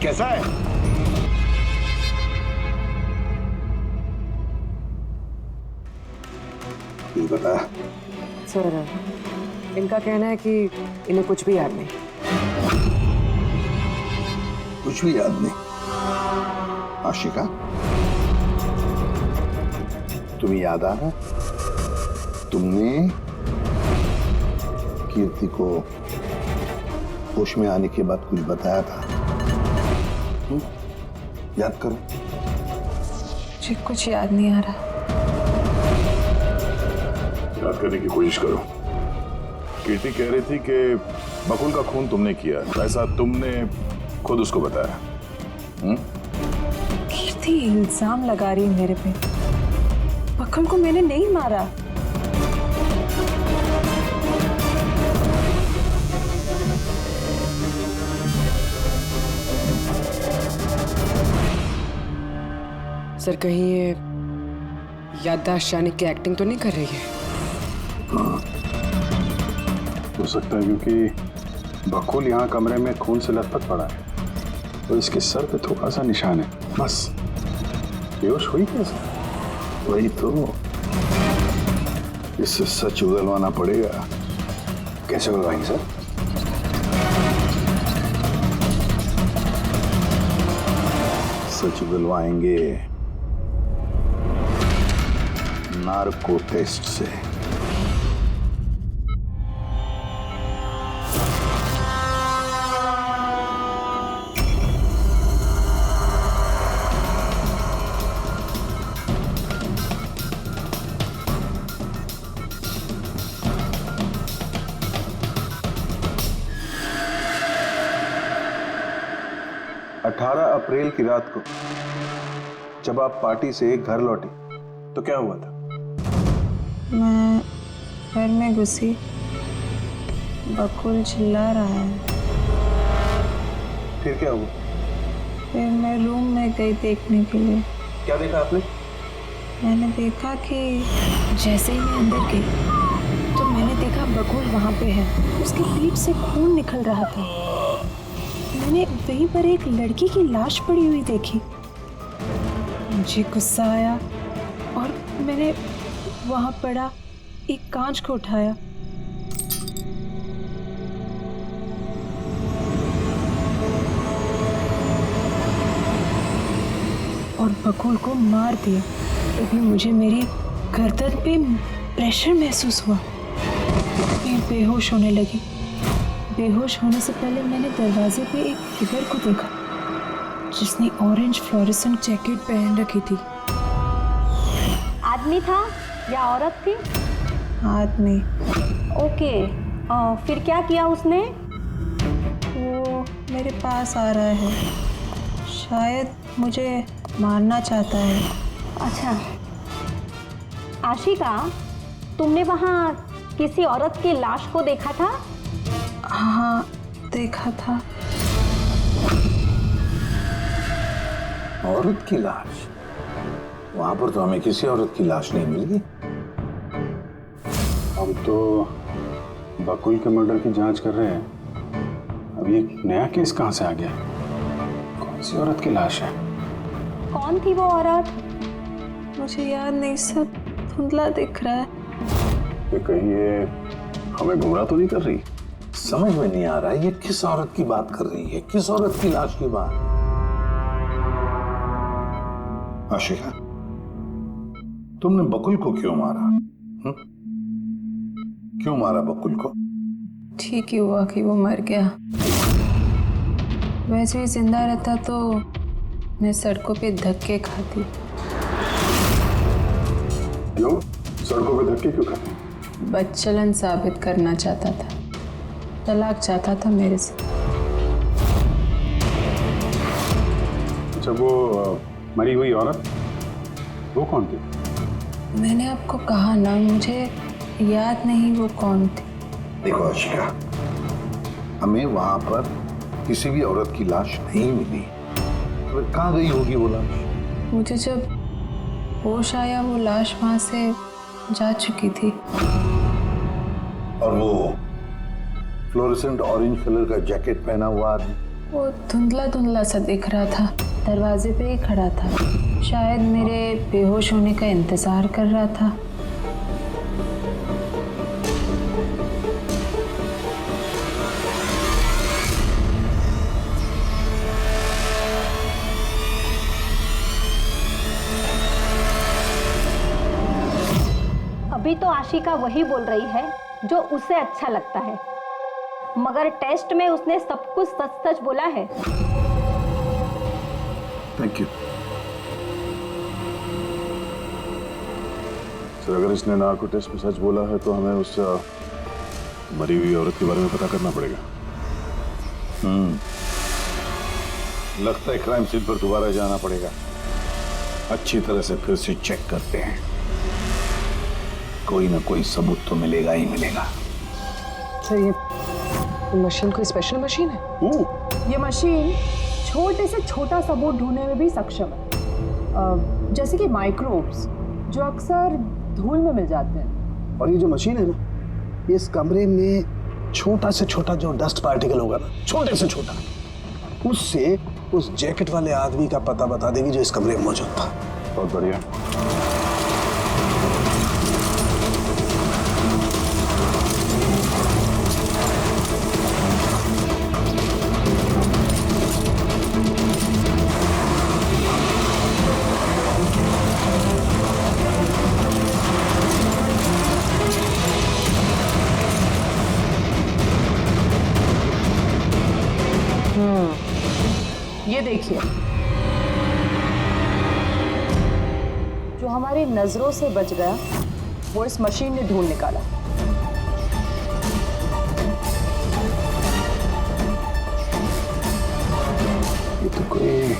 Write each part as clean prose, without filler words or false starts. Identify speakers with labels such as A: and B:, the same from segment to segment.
A: कैसा है? कुछ बता।
B: सर, इनका कहना है कि इन्हें कुछ भी याद नहीं।
A: कुछ भी याद नहीं? आशिका, तुम्हें याद आ रहा? तुमने कीर्ति को होश में आने के बाद कुछ बताया था। याद करो।
B: मुझे कुछ याद नहीं आ रहा।
C: याद करने की कोशिश करो। कीर्ति कह रही थी कि बकुल का खून तुमने किया, ऐसा तुमने खुद उसको बताया।
B: कीर्ति इल्जाम लगा रही है मेरे पे। बकुल को मैंने नहीं मारा। सर, कहीं ये याददाश्त जाने की एक्टिंग तो नहीं कर रही है?
D: हो सकता है, क्योंकि बकुल यहाँ कमरे में खून से लथपथ पड़ा है और इसके सर पे थोड़ा सा निशान है, बस। बेहोश हुई कैसे?
A: वही तो, इससे सच उगलवाना पड़ेगा।
D: कैसे उगलवाएंगे सर?
A: सच उगलवाएंगे नार्को टेस्ट से।
D: 18 अप्रैल की रात को जब आप पार्टी से घर लौटी तो क्या हुआ था?
B: मैं घर में घुसी, बकुल चिल्ला रहा है।
D: फिर क्या हुआ?
B: फिर मैं रूम में गई देखने के लिए।
D: क्या देखा आपने?
B: मैंने देखा कि जैसे ही मैं अंदर गई तो मैंने देखा बकुल वहाँ पे है। उसकी पीठ से खून निकल रहा था। मैंने वहीं पर एक लड़की की लाश पड़ी हुई देखी। मुझे गुस्सा आया और मैंने वहाँ पड़ा एक कांच को उठाया। और बकुल को मार दिया। तभी मुझे मेरी गर्दन पे प्रेशर महसूस हुआ। मैं बेहोश होने लगी। बेहोश होने से पहले मैंने दरवाजे पे एक फिगर को देखा जिसने ऑरेंज फ्लोरेसेंट जैकेट पहन रखी थी।
E: आदमी था या औरत थी?
B: आदमी।
E: ओके, फिर क्या किया उसने?
B: वो मेरे पास आ रहा है, शायद मुझे मारना चाहता है।
E: अच्छा आशिका, तुमने वहाँ किसी औरत की लाश को देखा था?
B: हाँ, देखा था।
A: औरत की लाश? वहां पर तो हमें किसी औरत की लाश नहीं मिली।
D: हम तो बकुल के मर्डर की जांच कर रहे हैं। अब ये नया केस कहाँ से आ गया? कौन सी औरत की लाश है?
E: कौन थी वो औरत?
B: मुझे याद नहीं, सब धुंधला दिख रहा है।
D: कि कहीं ये हमें गुमराह तो नहीं कर रही?
A: समझ में नहीं आ रहा है ये किस औरत की बात कर रही है, किस औरत की लाश की बात? आशिका, तुमने बकुल को क्यों मारा? क्यों मारा बकुल को?
B: ठीक ही हुआ कि वो मर गया। वैसे ही जिंदा रहता तो मैं सड़कों पे धक्के खाती।
D: क्यों? सड़कों पे धक्के क्यों खाते?
B: बदचलन साबित करना चाहता था। तलाक चाहता था मेरे से।
D: अच्छा, वो मरी हुई औरत वो कौन थी?
B: मैंने आपको कहा ना, मुझे याद नहीं वो कौन थी।
A: देखो आशिका, हमें वहां पर किसी भी औरत की लाश नहीं मिली। तो कहाँ गई होगी वो लाश?
B: मुझे जब होश आया वो लाश वहां से जा चुकी थी।
A: और वो फ्लोरेसेंट ऑरेंज कलर का जैकेट पहना हुआ आदमी?
B: वो धुंधला धुंधला सा दिख रहा था, दरवाजे पे ही खड़ा था। शायद मेरे बेहोश होने का इंतजार कर रहा था।
E: अभी तो आशिका वही बोल रही है जो उसे अच्छा लगता है, मगर टेस्ट में उसने सब कुछ सच सच बोला है।
A: Thank you.
C: सर, अगर इसने नार्को टेस्ट में सच बोला है तो हमें उस मरी हुई औरत के बारे में पता करना पड़ेगा।
A: लगता है क्राइम सीन पर दोबारा जाना पड़ेगा। अच्छी तरह से फिर से चेक करते हैं, कोई ना कोई सबूत तो मिलेगा ही मिलेगा।
F: सर ये मशीन कोई स्पेशल मशीन है?
G: ये मशीन छोटे से छोटा सबूत ढूंढने में भी सक्षम है, जैसे कि माइक्रोब्स जो अक्सर धूल में मिल जाते हैं।
H: और ये जो मशीन है ना, इस कमरे में छोटा से छोटा जो डस्ट पार्टिकल होगा ना, छोटे से छोटा, उससे उस जैकेट वाले आदमी का पता बता देगी जो इस कमरे में मौजूद था।
D: बहुत बढ़िया।
G: ये देखिए, जो हमारी नजरों से बच गया वो इस मशीन ने ढूंढ निकाला।
D: ये तो कोई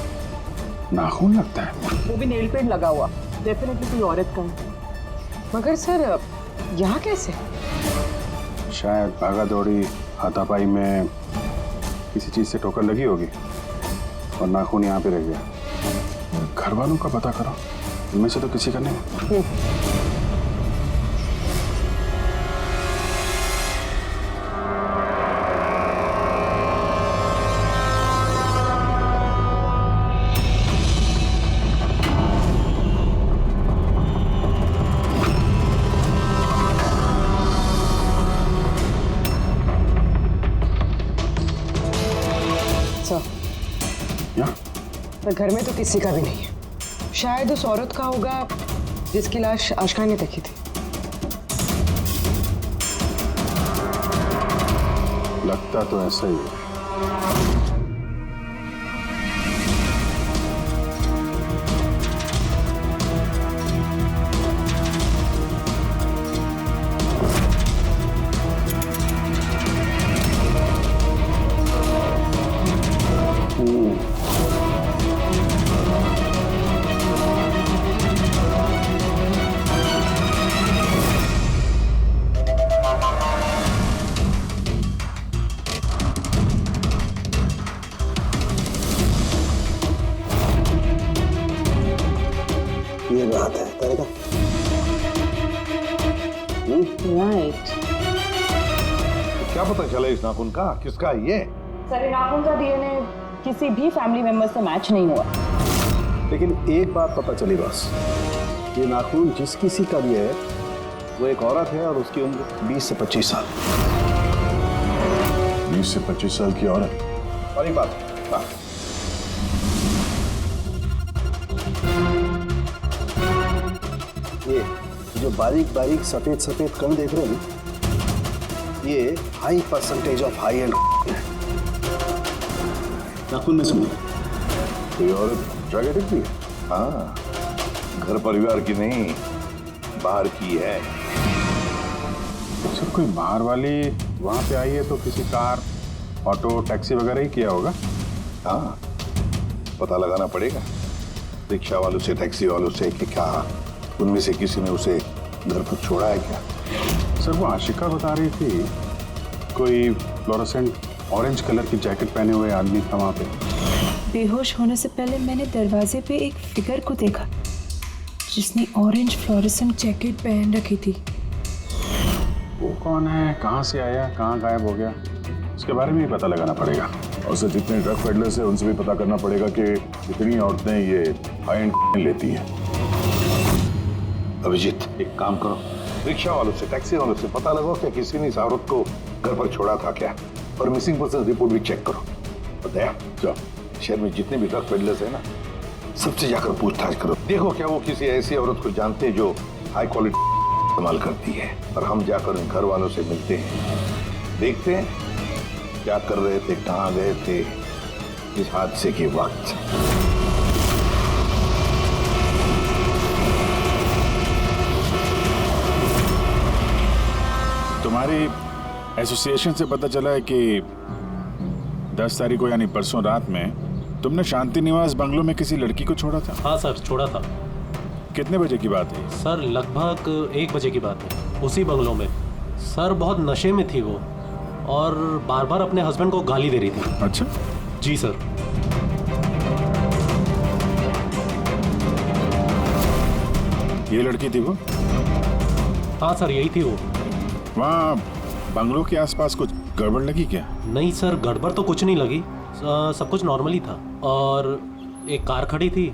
D: नाखून लगता है।
G: वो भी नेल पेंट लगा हुआ, डेफिनेटली कोई औरत का है।
F: मगर सर यहाँ कैसे?
D: शायद भागा दौड़ी हाथापाई में किसी चीज से ठोकर लगी होगी और नाखून यहाँ पे रह गया। घर वालों का पता करो, इनमें से तो किसी का नहीं।
F: पर घर में तो किसी का भी नहीं है। शायद उस औरत का होगा जिसकी लाश आशिका ने देखी थी।
D: लगता तो ऐसा ही है।
H: ये बात है करेगा।
G: राइट।
A: क्या पता चला इस नाखून का किसका है ये?
G: सर, नाखून का डीएनए किसी भी फैमिली मेंबर से मैच नहीं हुआ।
H: लेकिन एक बात पता चली बस, ये नाखून जिस किसी का भी है वो एक औरत है और उसकी उम्र 20 से 25 साल।
C: 20 से 25 साल की औरत।
A: और एक बात, हाँ,
H: ये जो बारीक बारीक सफेद सफेद कण देख रहे हो ना, ये high percentage of high and है। नाखून में सुनिए,
C: कोई औरत ड्रग एडिक्ट भी है?
A: हाँ, घर परिवार की नहीं, बाहर की है।
D: सर कोई बाहर वाली वहाँ पे आई है तो किसी कार, ऑटो, टैक्सी वगैरह ही किया होगा।
A: हाँ, पता लगाना पड़ेगा रिक्शा वालों से, टैक्सी वालों से कि क्या उनमें से किसी ने उसे घर पर छोड़ा है क्या।
D: सर वो आशिका बता रही थी कोई फ्लोरोसेंट ऑरेंज कलर की जैकेट पहने हुए आदमी था वहाँ पे।
B: बेहोश होने से पहले मैंने दरवाजे पे एक फिगर को देखा जिसने ऑरेंज फ्लोरेसेंट जैकेट पहन रखी थी।
D: वो कौन है, कहाँ से आया, कहाँ गायब हो गया, उसके बारे में ही पता लगाना पड़ेगा।
C: और सर जितने ड्रग पेडलर्स हैं उनसे भी पता करना पड़ेगा कि कितनी औरतें ये हाई एंड लेती हैं।
A: अभिजीत, एक काम करो, रिक्शा वालों से, टैक्सी वालों से पता लगाओ क्या किसी ने इस औरत को घर पर छोड़ा था क्या, और मिसिंग पर्सन रिपोर्ट भी चेक करो। बताया जाओ, शहर में जितने भी ड्रग पेडलर्स हैं ना, सबसे जाकर पूछताछ करो। देखो क्या वो किसी ऐसी औरत को जानते हैं जो हाई क्वालिटी इस्तेमाल करती है, और हम जाकर उन घर वालों से मिलते हैं, देखते हैं क्या कर रहे थे, कहाँ गए थे इस हादसे के वक्त।
C: तुम्हारी एसोसिएशन से पता चला है कि 10 तारीख को यानी परसों रात में तुमने शांति निवास बंगलों में किसी लड़की को छोड़ा था।
I: हाँ सर, छोड़ा था।
C: कितने बजे की बात है?
I: सर लगभग 1 बजे की बात है, उसी बंगलों में। सर बहुत नशे में थी वो और बार बार अपने हस्बैंड को गाली दे रही थी।
C: अच्छा
I: जी सर।
C: ये लड़की थी वो?
I: हाँ सर, यही थी वो।
C: वहाँ बंगलों के आसपास कुछ गड़बड़ लगी क्या?
I: नहीं सर, गड़बड़ तो कुछ नहीं लगी, सब कुछ नॉर्मली था। और एक कार खड़ी थी,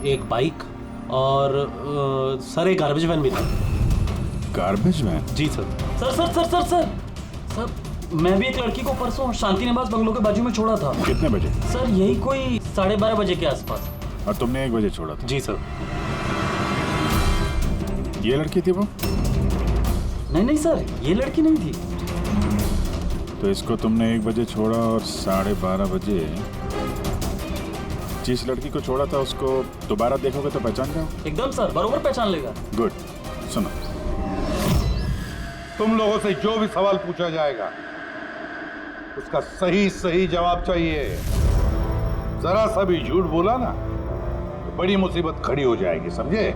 I: एक बाइक, और सर एक गार्बेज वैन भी था।
C: Garbage van?
I: जी sir.
J: Sir sir sir sir sir sir, मैं भी एक लड़की को परसों शांति निवास बंगलों के बाजू में छोड़ा था।
C: कितने बजे?
J: सर यही कोई 12:30 बजे के आसपास।
C: और तुमने 1 बजे छोड़ा था?
I: जी सर।
C: ये लड़की थी वो?
J: नहीं नहीं सर, ये लड़की नहीं थी।
C: तो इसको तुमने 1 बजे छोड़ा और 12:30 बजे जिस लड़की को छोड़ा था उसको दोबारा देखोगे तो पहचान जाओ?
J: एकदम सर, बरोबर पहचान लेगा।
C: गुड। सुनो,
A: तुम लोगों से जो भी सवाल पूछा जाएगा उसका सही सही जवाब चाहिए। जरा सा भी झूठ बोला ना तो बड़ी मुसीबत खड़ी हो जाएगी, समझे?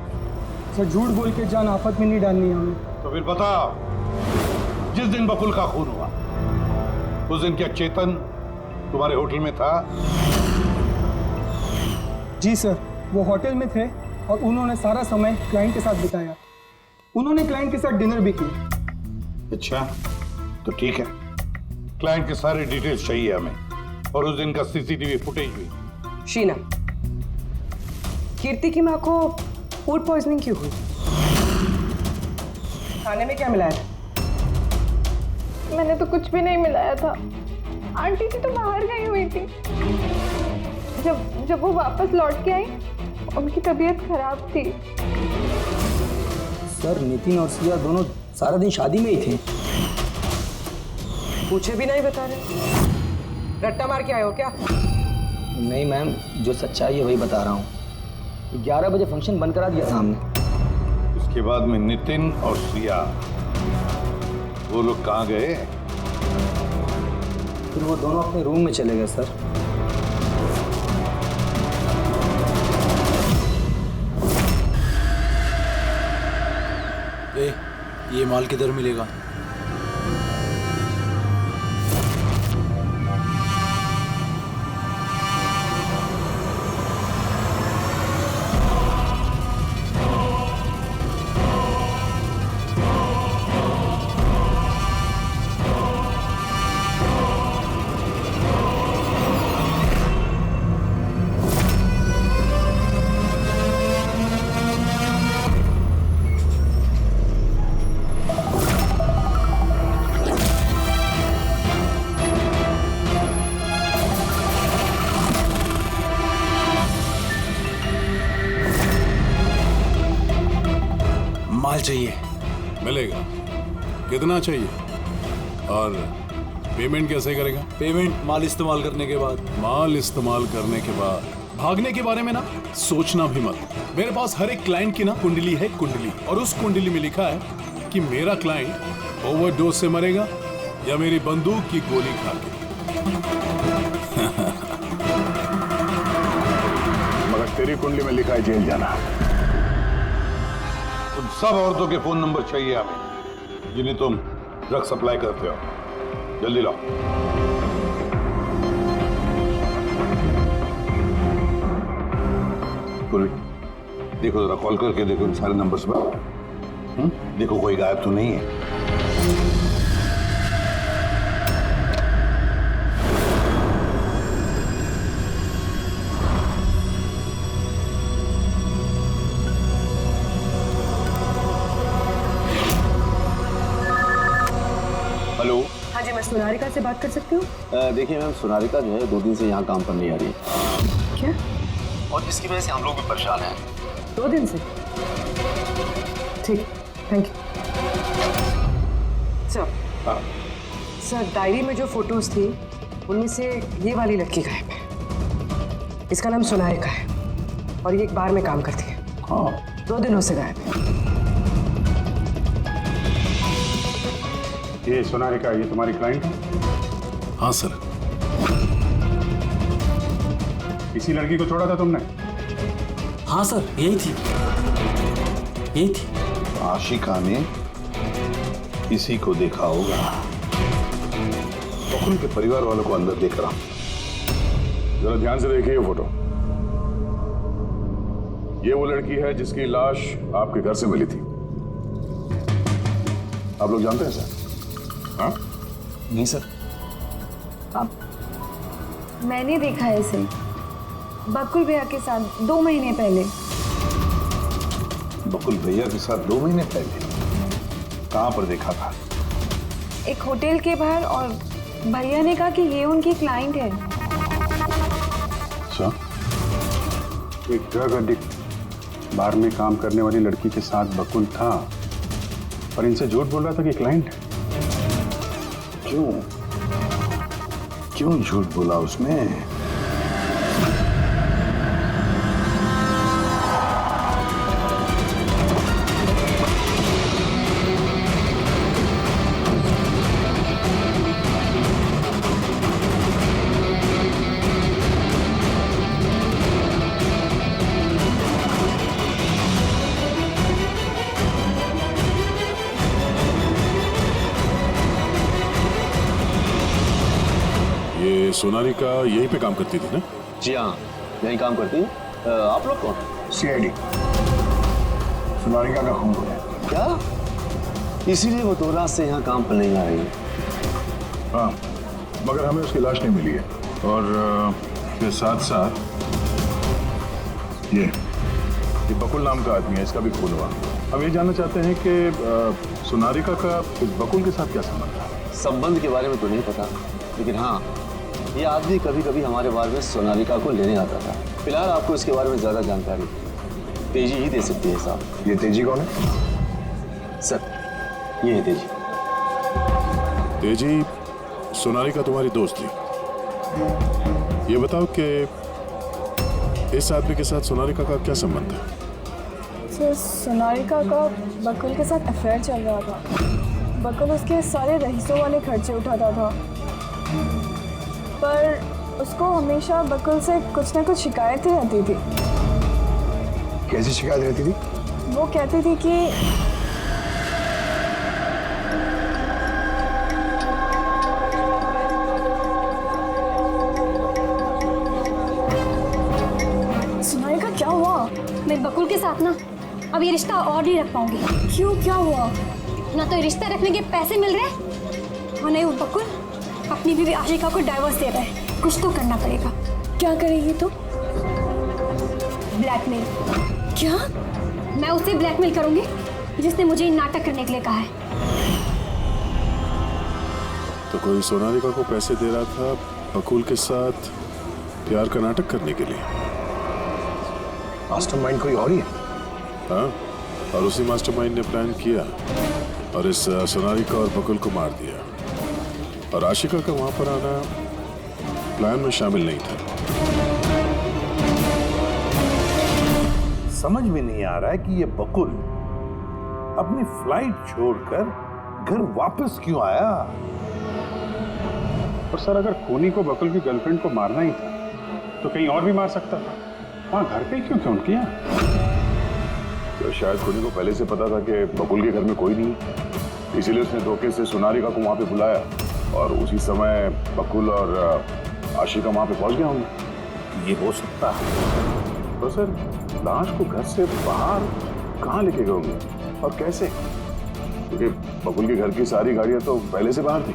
K: सर झूठ बोल के जान आफत में नहीं डालनी है हमें।
A: तो फिर बताओ, जिस दिन बकुल का खून हुआ उस दिन क्या चेतन तुम्हारे होटल में था?
K: जी सर, वो होटल में थे और उन्होंने सारा समय क्लाइंट के साथ बिताया। उन्होंने क्लाइंट के साथ डिनर भी किया।
A: अच्छा, तो ठीक है, क्लाइंट के सारे डिटेल्स चाहिए हमें, और उस दिन का सीसीटीवी फुटेज भी।
F: शीना, कीर्ति की माँ को फूड पॉइजनिंग क्यों हुई? खाने में क्या मिलाया था?
B: मैंने तो कुछ भी नहीं मिलाया था। आंटी जी तो बाहर गई हुई थी। जब वो वापस लौट के आई उनकी तबीयत खराब थी।
K: सर नितिन और सिया दोनों सारा दिन शादी में ही थे।
F: पूछे भी नहीं बता रहे। रट्टा मार के आए हो क्या?
K: नहीं मैम, जो सच्चाई है वही बता रहा हूँ। 11 बजे फंक्शन बंद करा दिया था हमने।
A: इसके बाद में नितिन और सिया वो लोग कहाँ गए?
K: फिर वो दोनों अपने रूम में चले गए सर।
L: ये माल किधर मिलेगा? माल चाहिए।
M: मिलेगा। कितना चाहिए और पेमेंट कैसे करेगा?
L: पेमेंट माल इस्तेमाल करने के बाद।
M: माल इस्तेमाल करने के बाद भागने के बारे में ना सोचना भी मत। मेरे पास हर एक क्लाइंट की ना कुंडली है, कुंडली, और उस कुंडली में लिखा है कि मेरा क्लाइंट ओवरडोज से मरेगा या मेरी बंदूक की गोली खा के।
C: मगर तेरी कुंडली में लिखा है जेल जाना।
A: उन सब औरतों के फोन नंबर चाहिए हमें जिन्हें तुम ड्रग सप्लाई करते हो। जल्दी लाओ। पूर्वी, देखो जरा कॉल करके देखो इन सारे नंबर्स पर। देखो कोई गायब तो नहीं है।
F: मैं सोनारिका से बात कर सकती हूँ?
N: देखिए मैम, सोनारिका जो है 2 दिन से यहाँ काम पर नहीं आ रही है।
F: क्या?
N: और इसकी वजह से हम लोग भी परेशान हैं।
F: 2 दिन से? ठीक, थैंक यू। सर, डायरी में जो फोटोज थी उनमें से ये वाली लड़की गायब है। इसका नाम सोनारिका है और ये एक बार में काम करती है।
D: हाँ।
F: 2 दिनों से गायब है।
D: ये सोनारिका, ये तुम्हारी क्लाइंट है?
M: हाँ सर।
D: इसी लड़की को छोड़ा था तुमने?
J: हाँ सर, यही थी, यही थी।
A: आशिका ने इसी को देखा होगा। बकुल के परिवार वालों को अंदर देख रहा हूं।
C: जरा ध्यान से देखिए ये फोटो। ये वो लड़की है जिसकी लाश आपके घर से मिली थी। आप लोग जानते हैं सर? हाँ?
L: नहीं सर।
B: मैंने देखा है इसे बकुल भैया के साथ 2 महीने पहले।
A: बकुल भैया के साथ 2 महीने पहले? कहां पर देखा था?
B: एक होटल के बाहर, और भैया ने कहा कि ये उनकी क्लाइंट है।
D: अच्छा, एक ड्रग एडिक्ट बार में काम करने वाली लड़की के साथ बकुल था, पर इनसे झूठ बोल रहा था कि क्लाइंट है।
A: क्यों झूठ बोला उसने?
C: ये सोनालिका यहीं पे काम करती थी ना?
N: जी हाँ, यहीं काम करती है। आप लोग कौन?
H: सीआईडी। सोनालिका का खून हो गया।
N: क्या? इसीलिए वो 2 रात से यहाँ काम पर नहीं आ रही है।
C: हाँ, मगर हमें उसकी लाश नहीं मिली है। और इसके साथ साथ ये बकुल नाम का आदमी है, इसका भी खून हुआ। हम ये जानना चाहते हैं कि सोनालिका का इस बकुल के साथ क्या संबंध है?
N: संबंध के बारे में तो नहीं पता, लेकिन हाँ, ये आदमी कभी कभी हमारे बारे में सोनालिका को लेने आता था। फिलहाल आपको इसके बारे में ज्यादा जानकारी तेजी ही दे सकती है साहब।
H: ये तेजी कौन है?
N: सर, ये है तेजी।
C: तेजी, सोनालिका तुम्हारी दोस्त थी। ये बताओ कि इस आदमी के साथ सोनालिका का क्या संबंध है?
B: सर, सोनालिका का बकुल के साथ अफेयर चल रहा था। बकुल उसके सारे रईसों वाले खर्चे उठाता था, पर उसको हमेशा बकुल से कुछ ना कुछ शिकायतें रहती थी।
H: कैसी शिकायत रहती थी?
B: वो कहती थी कि सोनालिका, क्या हुआ?
E: मैं बकुल के साथ ना अब ये रिश्ता और नहीं रख पाऊंगी।
B: क्यों, क्या हुआ?
E: ना तो रिश्ता रखने के पैसे मिल रहे और नहीं वो बकुल अपनी बीवी आशिका को डाइवोर्स दे रहा है। कुछ तो करना पड़ेगा।
B: क्या करेगी तो?
E: ब्लैकमेल।
B: क्या?
E: मैं उसे ब्लैकमेल करूंगी जिसने मुझे नाटक करने के लिए कहा है।
C: तो कोई सोनालिका को पैसे दे रहा था बकुल के साथ प्यार का नाटक करने के लिए।
H: मास्टरमाइंड कोई और ही है?
C: हाँ, और उसी मास्टरमाइंड ने प्लान किया और इस सोनालिका और बकुल को मार दिया। और आशिका का वहां पर आना प्लान में शामिल नहीं था।
A: समझ में नहीं आ रहा है कि ये बकुल अपनी फ्लाइट छोड़कर घर वापस क्यों आया।
D: और सर, अगर खूनी को बकुल की गर्लफ्रेंड को मारना ही था तो कहीं और भी मार सकता था। वहां घर पे क्यों किया?
C: तो शायद खूनी को पहले से पता था कि बकुल के घर में कोई नहीं, इसीलिए उसने धोखे से सोनालिका को वहां पे बुलाया और उसी समय बकुल और आशिका वहां पे पहुंच गए होंगे।
A: ये हो सकता है।
C: तो सर, लाश को घर से बाहर कहाँ लेके गए होंगे और कैसे? क्योंकि बकुल के घर की सारी गाड़ियां तो पहले से बाहर थी।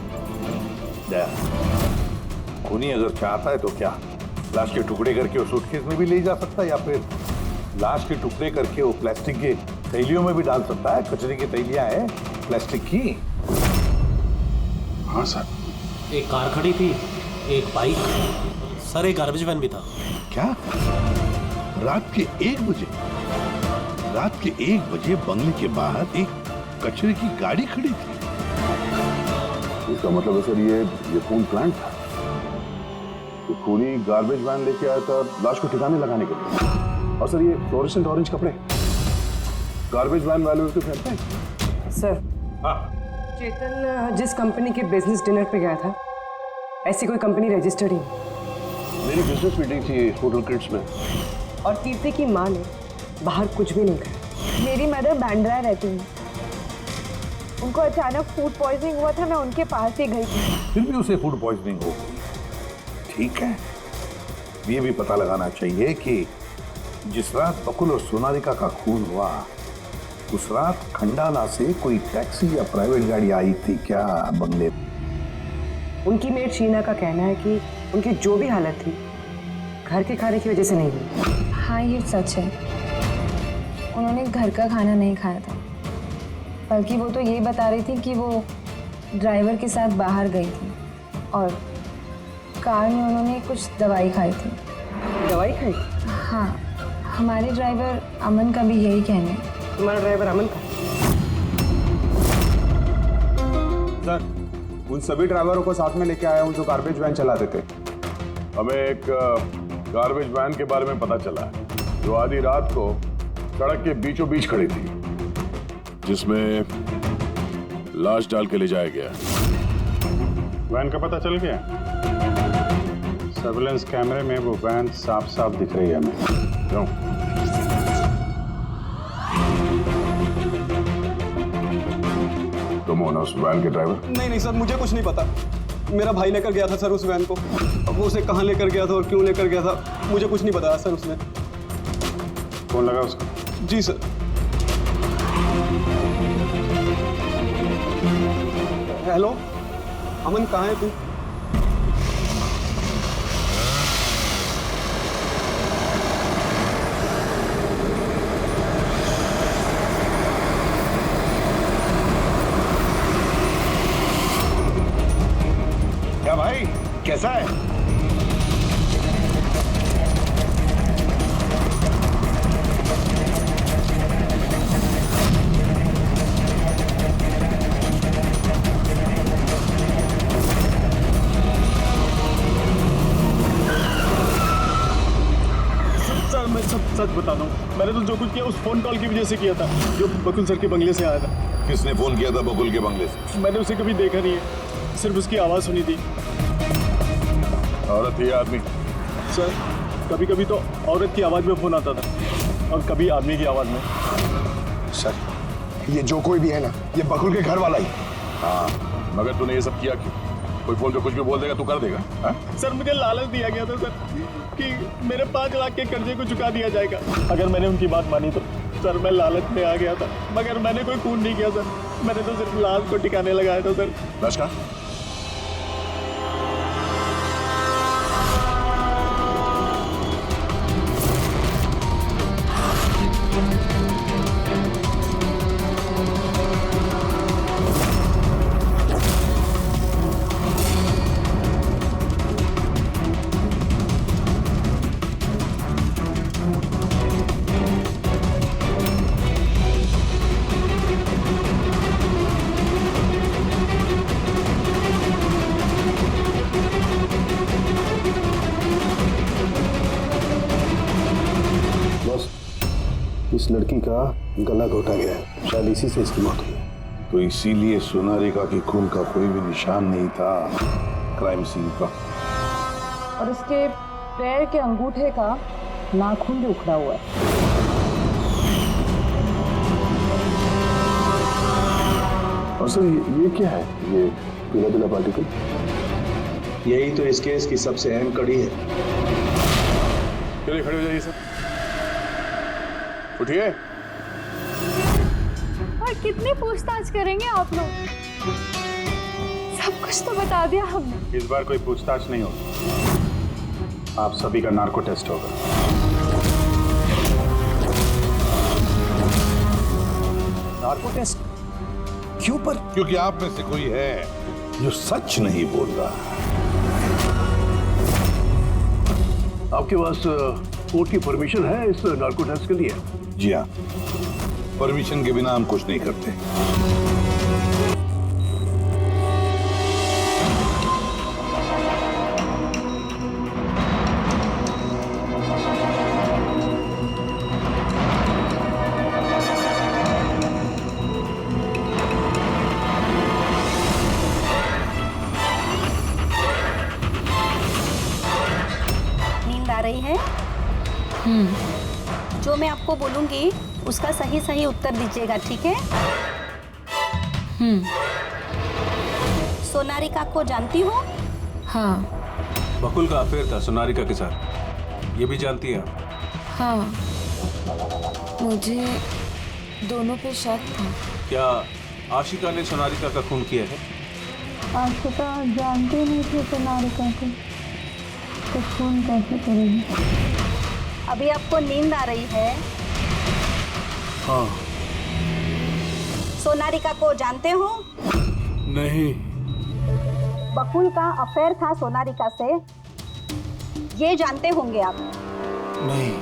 A: खूनी अगर चाहता है तो क्या लाश के टुकड़े करके वो सूटकेस में भी ले जा सकता है, या फिर लाश के टुकड़े करके वो प्लास्टिक के थैलियों में भी डाल सकता है। कचरे की थैलियां हैं प्लास्टिक की।
D: हाँ सर,
I: एक कार खड़ी थी, एक बाइक, सर एक गार्बेज वैन भी था।
A: क्या? रात के 1 बजे? रात के 1 बजे बंगले के बाहर एक कचरे की गाड़ी खड़ी थी?
C: इसका मतलब है सर ये खून प्लांट था। ये खूनी गार्बेज वैन लेके आया था लाश को ठिकाने लगाने के लिए। और सर ये फ्लोरेसेंट ऑरेंज कपड़े गार्बेज वैन वाले उसको पहनते हैं।
F: सर चेतन जिस कंपनी के बिजनेस डिनर पे गया था, ऐसी कोई कंपनी रजिस्टर्ड ही नहीं।
C: मेरी बिजनेस मीटिंग थी होटल किड्स में।
F: और कीर्ति की माँ ने बाहर कुछ भी नहीं खाया।
B: मेरी मदर बांद्रा रहती है, उनको अचानक फूड पॉइजनिंग हुआ था, मैं उनके पास ही गई थी।
A: फिर भी उसे फूड पॉइजनिंग हो गई। ठीक है, ये भी पता लगाना चाहिए कि जिस रात बकुल और सोनालिका का खून हुआ, उस रात खंडाला से कोई टैक्सी या प्राइवेट गाड़ी आई थी क्या बंगले?
F: उनकी मेड शीना का कहना है कि उनकी जो भी हालत थी घर के खाने की वजह से नहीं हुई।
B: हाँ, ये सच है, उन्होंने घर का खाना नहीं खाया था, बल्कि वो तो यही बता रही थी कि वो ड्राइवर के साथ बाहर गई थी और कार में उन्होंने कुछ दवाई खाई थी।
F: दवाई खाई?
B: हाँ, हमारे ड्राइवर अमन का भी यही कहना है।
F: तुम्हारा ड्राइवर अमन का?
D: सर, उन सभी ड्राइवरों को साथ में लेके आया हूँ जो गार्बेज वैन चलाते थे।
C: हमें एक गार्बेज वैन के बारे में पता चला है जो आधी रात को सड़क के बीचों बीच खड़ी थी, जिसमें लाश डाल के ले जाया गया।
D: वैन का पता चल गया? सर्विलेंस कैमरे में वो वैन साफ साफ दिख रही है हमें।
C: क्यों? तुम हो ना उस वैन के ड्राइवर?
K: नहीं सर, मुझे कुछ नहीं पता। मेरा भाई लेकर गया था सर उस वैन को। अब वो उसे कहाँ लेकर गया था और क्यों लेकर गया था मुझे कुछ नहीं बताया सर उसने।
D: कौन लगा उसका?
K: जी सर। हेलो अमन, कहाँ है तू?
A: क्या भाई, कैसा है?
J: सर मैं सच बता रहा हूँ, मैंने तो जो कुछ किया उस फोन कॉल की वजह से किया था जो बकुल सर के बंगले से आया था।
A: किसने फोन किया था बकुल के बंगले से?
J: मैंने उसे कभी देखा नहीं है, सिर्फ उसकी आवाज़ सुनी थी।
C: औरत ही आदमी?
J: सर कभी कभी तो औरत की आवाज़ में फोन आता था और कभी आदमी की आवाज़ में।
H: सर, ये जो कोई भी है ना, ये बकुल के घर वाला ही।
C: हाँ, मगर तूने ये सब किया क्यों? कोई फोन पे कुछ भी बोल देगा, तू कर देगा? हा?
J: सर मुझे लालच दिया गया था सर कि मेरे 5 लाख के कर्जे को चुका दिया जाएगा अगर मैंने उनकी बात मानी तो। सर मैं लालच में आ गया था, मगर मैंने कोई खून नहीं किया सर, मैंने तो सिर्फ लाश को ठिकाने लगाया था सर।
C: लाश का?
H: इस लड़की का गला घोटा गया है, शायद इसी से इसकी मौत हुई है।
A: तो इसीलिए सोनालिका के खून का कोई भी निशान नहीं था क्राइम सीन पर।
G: और उसके पैर के अंगूठे का नाखून भी उखड़ा हुआ है।
C: और सर ये क्या है, ये पीला पीला पार्टिकल?
H: यही तो इस केस की सबसे अहम कड़ी है।
C: चलिए खड़े हो जाइए सर, उठिए।
B: और कितनी पूछताछ करेंगे आप लोग? सब कुछ तो बता दिया हमने।
D: इस बार कोई पूछताछ नहीं होगी, आप सभी का नार्को टेस्ट होगा।
H: नार्को टेस्ट क्यों पर?
A: क्योंकि आप में से कोई है जो सच नहीं बोल रहा।
O: आपके पास कोर्ट की परमिशन है इस नार्को टेस्ट के लिए?
A: जी हाँ, परमिशन के बिना हम कुछ नहीं करते।
E: नींद आ रही है? जो मैं आपको बोलूंगी उसका सही सही उत्तर दीजिएगा, ठीक है? सोनारिका को जानती हो?
B: हाँ
I: बकुल का अफेयर था सोनारिका के साथ, ये भी जानती है आप?
B: हाँ, मुझे दोनों पे शक था।
I: क्या आशिका ने सोनारिका का खून किया है?
B: आशिका जानते नहीं थे सोनारिका को, तो खून कैसे करेगी?
E: अभी आपको नींद आ रही है?
M: हाँ।
E: सोनारिका को जानते हो?
M: नहीं।
E: बकुल का अफेयर था सोनारिका से, ये जानते होंगे आप?
M: नहीं।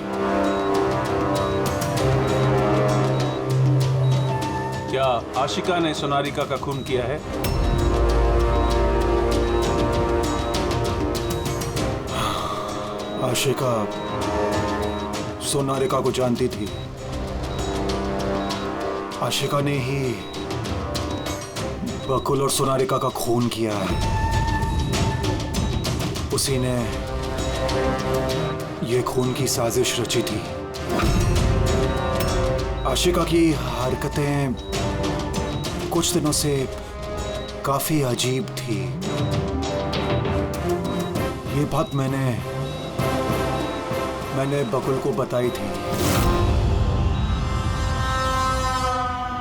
I: क्या आशिका ने सोनारिका का खून किया है?
M: आशिका सोनारिका को जानती थी। आशिका ने ही बकुल और सोनारिका का खून किया है। उसी ने ये खून की साजिश रची थी। आशिका की हरकतें कुछ दिनों से काफी अजीब थी। ये बात मैंने बकुल को बताई थी।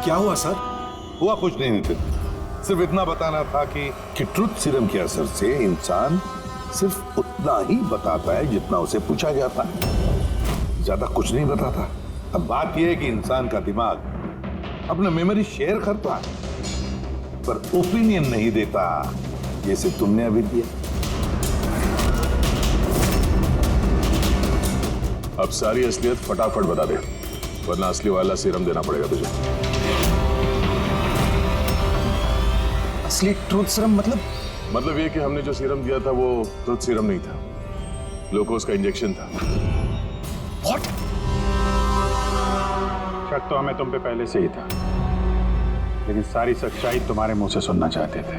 M: क्या हुआ सर?
A: हुआ कुछ नहीं नितिन, सिर्फ इतना बताना था कि ट्रुथ सीरम के असर से इंसान सिर्फ उतना ही बताता है जितना उसे पूछा जाता है, ज्यादा कुछ नहीं बताता। अब बात यह है कि इंसान का दिमाग अपना मेमोरी शेयर करता है पर ओपिनियन नहीं देता, जैसे तुमने अभी दिया।
C: अब सारी असलियत फटाफट बता दे, वरना असली वाला सीरम देना पड़ेगा तुझे।
M: असली ट्रूथ सीरम
C: मतलब ये कि हमने जो सीरम दिया था वो ट्रूथ सीरम नहीं था, ग्लूकोज का इंजेक्शन था।
D: What? शक तो हमें तुम पे पहले से ही था, लेकिन सारी सच्चाई तुम्हारे मुंह से सुनना चाहते थे।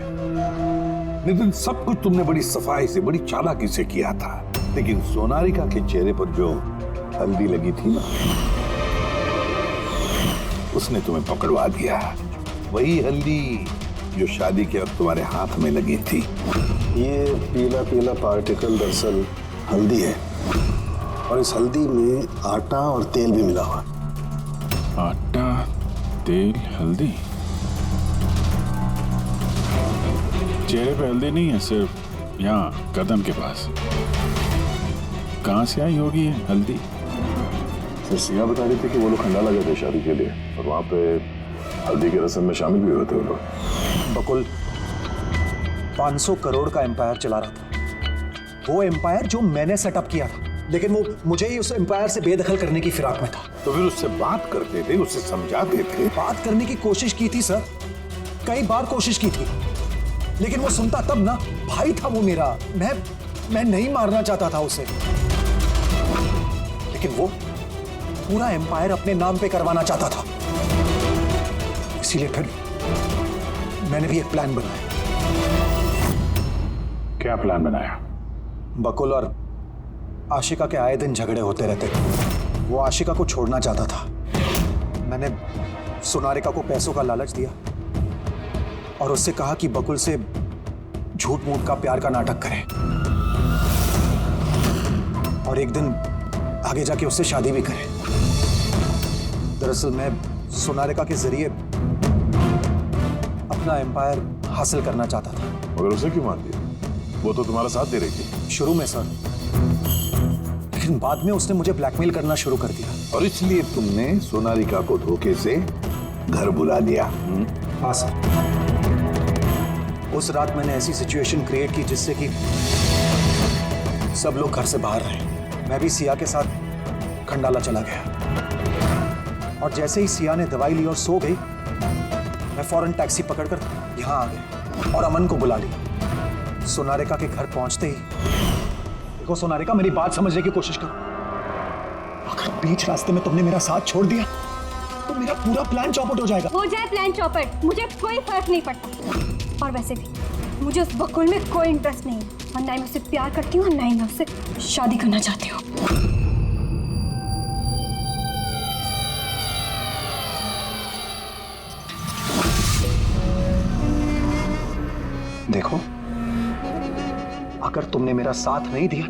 A: नितिन, सब कुछ तुमने बड़ी सफाई से, बड़ी चालाकी से किया था, लेकिन सोनारिका के चेहरे पर जो हल्दी लगी थी ना, उसने तुम्हें पकड़वा दिया। वही हल्दी जो शादी के वक्त तुम्हारे हाथ में लगी थी।
H: ये पीला पीला पार्टिकल दरअसल हल्दी है, और इस हल्दी में आटा और तेल भी मिला हुआ।
M: आटा, तेल, हल्दी। चेहरे पे हल्दी नहीं है, सिर्फ यहाँ कदम के पास। कहाँ से आई होगी ये हल्दी?
C: सिया बता रही थी कि वो लोग खंडाला गए थे शादी के लिए, और वहां पे हल्दी के रस्म में शामिल भी हुए थे वो लोग।
P: बकुल 500 करोड़ का एम्पायर चला रहा था, वो एम्पायर जो मैंने सेटअप किया था, लेकिन वो मुझे ही उस एम्पायर से बेदखल करने की फिराक में था।
A: तो फिर उससे बात करते थे, उससे समझाते थे।
P: बात करने की कोशिश की थी सर, कई बार कोशिश की थी, लेकिन वो सुनता तब ना। भाई था वो मेरा, मैं नहीं मारना चाहता था उसे, लेकिन वो पूरा एम्पायर अपने नाम पे करवाना चाहता था। इसीलिए फिर मैंने भी एक प्लान बनाया।
D: क्या प्लान बनाया?
P: बकुल और आशिका के आए दिन झगड़े होते रहते थे। वो आशिका को छोड़ना चाहता था। मैंने सोनारिका को पैसों का लालच दिया और उससे कहा कि बकुल से झूठ मूठ का प्यार का नाटक करे, और एक दिन आगे जाके उससे शादी भी करे। दरअसल मैं सोनारिका के जरिए अपना एम्पायर हासिल करना चाहता था।
C: मगर उसे क्यों मान दिया? वो तो तुम्हारा साथ दे रही थी
P: शुरू में सर, लेकिन बाद में उसने मुझे ब्लैकमेल करना शुरू कर दिया।
A: और इसलिए तुमने सोनारिका को धोखे से घर बुला लिया।
P: हाँ सर। उस रात मैंने ऐसी सिचुएशन क्रिएट की जिससे कि सब लोग घर से बाहर रहे। मैं भी सिया के साथ खंडाला चला गया और जैसे ही सिया ने दवाई ली और सो गई, मैं फौरन टैक्सी पकड़कर यहां आ गया और अमन को बुला लिया। सोनारिका के घर पहुंचते ही, देखो सोनारिका, मेरी बात समझने की कोशिश करो। अगर बीच रास्ते में तुमने मेरा साथ छोड़ दिया तो मेरा पूरा प्लान चौपट हो जाएगा।
E: हो जाए प्लान चौपट, मुझे कोई फर्क नहीं पड़ता। और वैसे भी मुझे उस बकुल में कोई इंटरेस्ट नहीं है, और ना ही मैं उससे प्यार करती हूँ और ना ही मैं उससे शादी करना चाहती हूँ।
P: देखो, अगर तुमने मेरा साथ नहीं दिया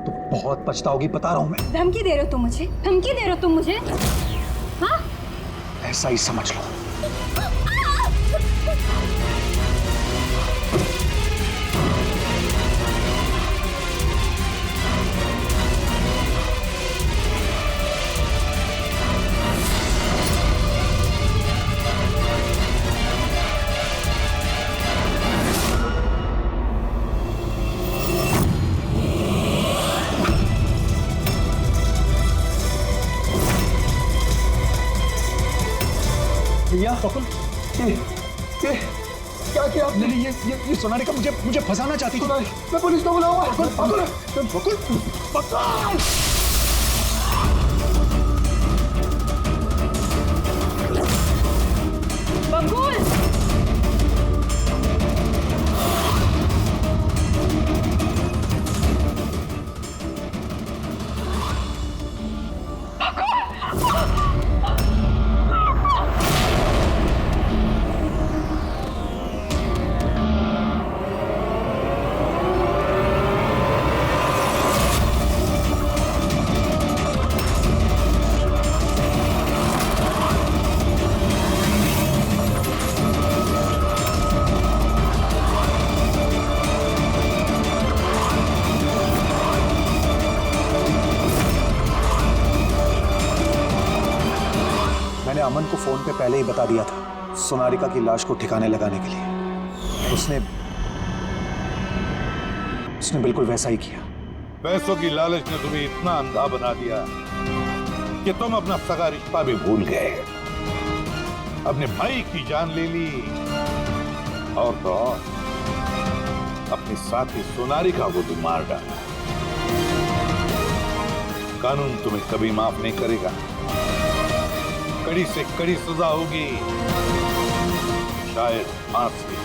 P: तो बहुत पछताओगी, बता रहा हूं मैं।
E: धमकी दे रहे हो तुम मुझे? धमकी दे रहे हो तुम मुझे? हाँ?
P: ऐसा ही समझ लो। भैया बकुल, ये क्या किया आपने? नहीं, ये सोनारिका मुझे फंसाना चाहती थी। मैं पुलिस को बुलाऊंगा। बकुल, बकुल, बकुल। मैंने अमन को फोन पे पहले ही बता दिया था सोनारिका की लाश को ठिकाने लगाने के लिए। उसने बिल्कुल वैसा ही किया।
A: पैसों की लालच ने तुम्हें इतना अंधा बना दिया कि तुम अपना सगा रिश्ता भी भूल गए, अपने भाई की जान ले ली, और तो और अपने साथी सोनारिका को भी मार डाला। कानून तुम्हें कभी माफ नहीं करेगा, कड़ी से कड़ी सजा होगी, शायद फांसी।